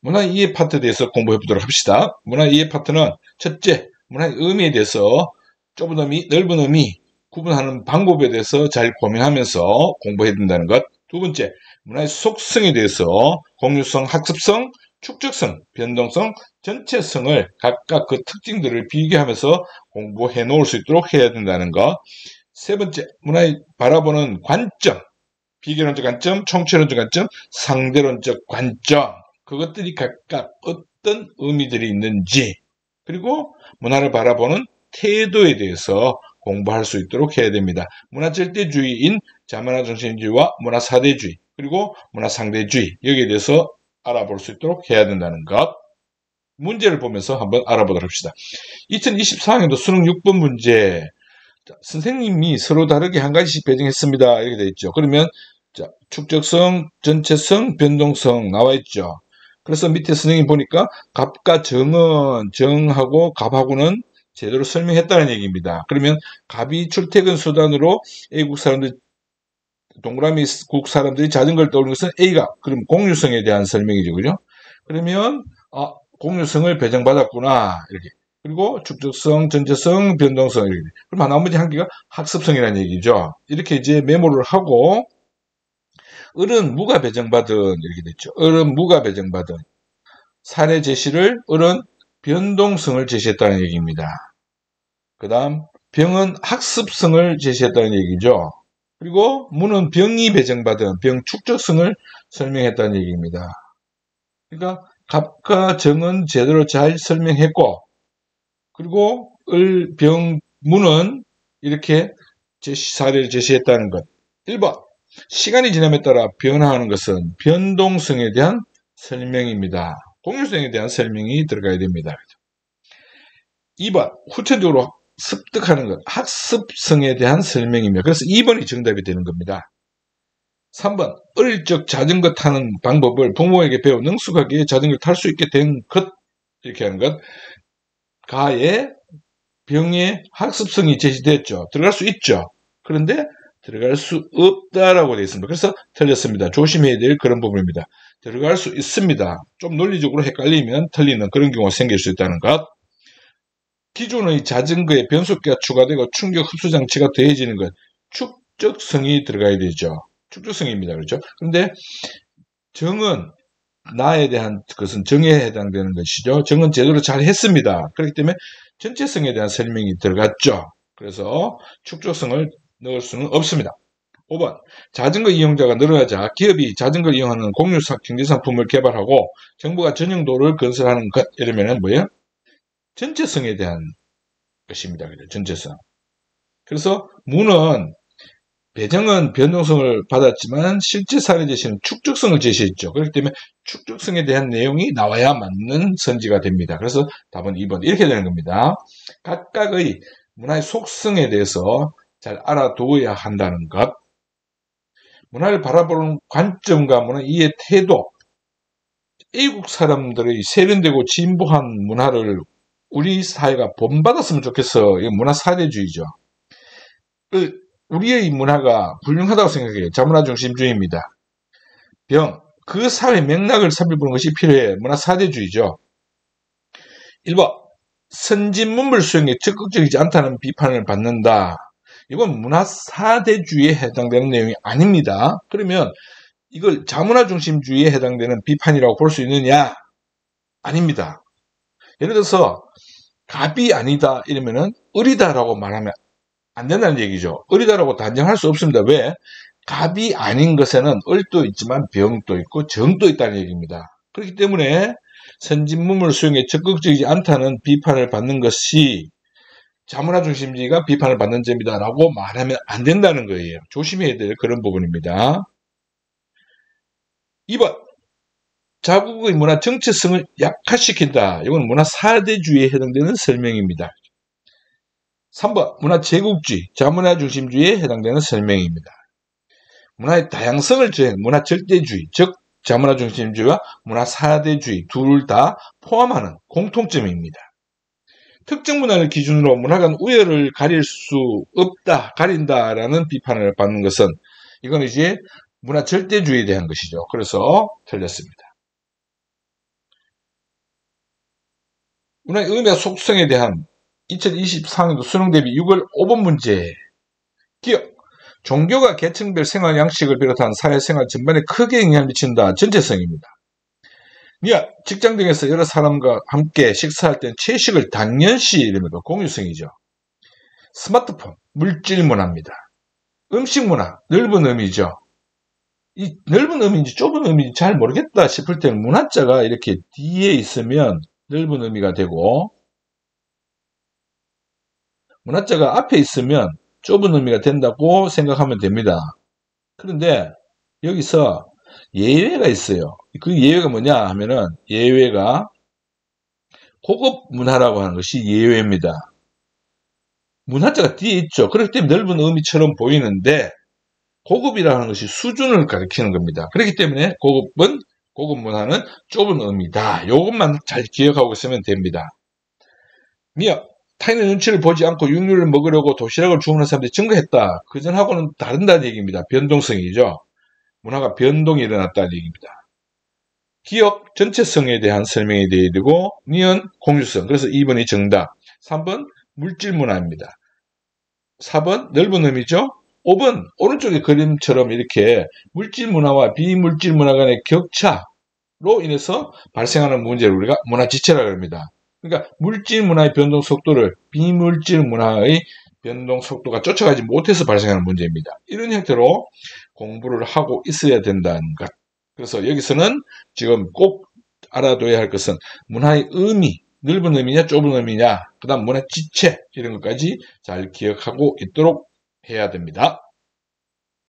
문화 이해 파트에 대해서 공부해 보도록 합시다. 문화 이해 파트는 첫째, 문화의 의미에 대해서 좁은 의미, 넓은 의미, 구분하는 방법에 대해서 잘 고민하면서 공부해야 된다는 것. 두 번째, 문화의 속성에 대해서 공유성, 학습성, 축적성, 변동성, 전체성을 각각 그 특징들을 비교하면서 공부해 놓을 수 있도록 해야 된다는 것. 세 번째, 문화의 바라보는 관점, 비교론적 관점, 총체론적 관점, 상대론적 관점. 그것들이 각각 어떤 의미들이 있는지, 그리고 문화를 바라보는 태도에 대해서 공부할 수 있도록 해야 됩니다. 문화 절대주의인 자문화 중심주의와 문화 사대주의, 그리고 문화 상대주의, 여기에 대해서 알아볼 수 있도록 해야 된다는 것. 문제를 보면서 한번 알아보도록 합시다. 2024학년도 수능 6번 문제. 자, 선생님이 서로 다르게 한 가지씩 배정했습니다. 이렇게 되어 있죠. 그러면 자, 축적성, 전체성, 변동성 나와 있죠. 그래서 밑에 선생님 보니까 갑과 정은 정하고 갑하고는 제대로 설명했다는 얘기입니다. 그러면 갑이 출퇴근 수단으로 A국 사람들, 동그라미 국 사람들이 자전거를 떠오르는 것은 A가, 그럼 공유성에 대한 설명이죠. 그죠? 그러면 공유성을 배정받았구나. 이렇게. 그리고 축적성, 전체성, 변동성 이렇게. 그럼 나머지 한 개가 학습성이라는 얘기죠. 이렇게 이제 메모를 하고 을은 무가 배정받은 이렇게 됐죠. 을은 무가 배정받은 사례 제시를 을은 변동성을 제시했다는 얘기입니다. 그 다음 병은 학습성을 제시했다는 얘기죠. 그리고 무는 병이 배정받은 병 축적성을 설명했다는 얘기입니다. 그러니까 갑과 정은 제대로 잘 설명했고, 그리고 을, 병, 무는 이렇게 사례를 제시했다는 것. 1번 시간이 지남에 따라 변화하는 것은 변동성에 대한 설명입니다. 공유성에 대한 설명이 들어가야 됩니다. 2번 후천적으로 습득하는 것, 학습성에 대한 설명입니다. 그래서 2번이 정답이 되는 겁니다. 3번 어릴 적 자전거 타는 방법을 부모에게 배워 능숙하게 자전거를 탈 수 있게 된 것, 이렇게 하는 것. 가에 병의 학습성이 제시됐죠. 들어갈 수 있죠. 그런데 들어갈 수 없다라고 되어 있습니다. 그래서 틀렸습니다. 조심해야 될 그런 부분입니다. 들어갈 수 있습니다. 좀 논리적으로 헷갈리면 틀리는 그런 경우가 생길 수 있다는 것. 기존의 자전거에 변속기가 추가되고 충격 흡수 장치가 더해지는 것. 축적성이 들어가야 되죠. 축적성입니다. 그렇죠? 그런데 정은 나에 대한 것은 정에 해당되는 것이죠. 정은 제대로 잘 했습니다. 그렇기 때문에 전체성에 대한 설명이 들어갔죠. 그래서 축적성을 넣을 수는 없습니다. 5번 자전거 이용자가 늘어나자 기업이 자전거를 이용하는 공유 경제상품을 개발하고 정부가 전용도를 건설하는 것, 이러면은 뭐예요? 전체성에 대한 것입니다. 전체성. 그래서 무는 배정은 변동성을 받았지만 실제 사례 제시는 축적성을 제시했죠. 그렇기 때문에 축적성에 대한 내용이 나와야 맞는 선지가 됩니다. 그래서 답은 2번 이렇게 되는 겁니다. 각각의 문화의 속성에 대해서 잘 알아두어야 한다는 것, 문화를 바라보는 관점과 문화 이해 태도, A국 사람들의 세련되고 진보한 문화를 우리 사회가 본받았으면 좋겠어. 이게 문화 사대주의죠. 우리의 문화가 훌륭하다고 생각해요. 자문화 중심주의입니다. 병, 그 사회 맥락을 살펴보는 것이 필요해. 문화 사대주의죠. 1번, 선진 문물 수용에 적극적이지 않다는 비판을 받는다. 이건 문화 사대주의에 해당되는 내용이 아닙니다. 그러면 이걸 자문화 중심주의에 해당되는 비판이라고 볼 수 있느냐? 아닙니다. 예를 들어서 갑이 아니다 이러면은 을이다라고 말하면 안 된다는 얘기죠. 을이다라고 단정할 수 없습니다. 왜? 갑이 아닌 것에는 을도 있지만 병도 있고 정도 있다는 얘기입니다. 그렇기 때문에 선진문물 수용에 적극적이지 않다는 비판을 받는 것이 자문화 중심주의가 비판을 받는 점이다라고 말하면 안 된다는 거예요. 조심해야 될 그런 부분입니다. 2번 자국의 문화 정체성을 약화시킨다. 이건 문화 사대주의에 해당되는 설명입니다. 3번 문화 제국주의, 자문화 중심주의에 해당되는 설명입니다. 문화의 다양성을 문화 절대주의, 즉 자문화 중심주의와 문화 사대주의 둘 다 포함하는 공통점입니다. 특정 문화를 기준으로 문화 간 우열을 가릴 수 없다, 가린다라는 비판을 받는 것은 이건 이제 문화 절대주의에 대한 것이죠. 그래서 틀렸습니다. 문화의 의미와 속성에 대한 2024년도 수능 대비 6월 5번 문제. 기억. 종교가 계층별 생활 양식을 비롯한 사회생활 전반에 크게 영향을 미친다. 전체성입니다. 미야. 직장 등에서 여러 사람과 함께 식사할 땐 채식을 당연시 이름이고 공유성이죠. 스마트폰. 물질 문화입니다. 음식 문화. 넓은 의미죠. 이 넓은 의미인지 좁은 의미인지 잘 모르겠다 싶을 때는 문화자가 이렇게 뒤에 있으면 넓은 의미가 되고, 문화자가 앞에 있으면 좁은 의미가 된다고 생각하면 됩니다. 그런데 여기서 예외가 있어요. 그 예외가 뭐냐 하면은, 예외가 고급 문화라고 하는 것이 예외입니다. 문화자가 뒤에 있죠. 그렇기 때문에 넓은 의미처럼 보이는데, 고급이라는 것이 수준을 가리키는 겁니다. 그렇기 때문에 고급 문화는 좁은 의미다. 이것만 잘 기억하고 있으면 됩니다. 미역. 타인의 눈치를 보지 않고 육류를 먹으려고 도시락을 주문한 사람들이 증가했다. 그전하고는 다른다는 얘기입니다. 변동성이죠. 문화가 변동이 일어났다는 얘기입니다. 기억, 전체성에 대한 설명이 되어야 되고, 니은, 공유성. 그래서 2번이 정답. 3번, 물질 문화입니다. 4번, 넓은 의미죠. 5번, 오른쪽의 그림처럼 이렇게 물질 문화와 비물질 문화 간의 격차로 인해서 발생하는 문제를 우리가 문화지체라고 합니다. 그러니까 물질 문화의 변동 속도를 비물질 문화의 변동 속도가 쫓아가지 못해서 발생하는 문제입니다. 이런 형태로 공부를 하고 있어야 된다는 것. 그래서 여기서는 지금 꼭 알아둬야 할 것은 문화의 의미, 넓은 의미냐 좁은 의미냐, 그 다음 문화지체 이런 것까지 잘 기억하고 있도록 해야 됩니다.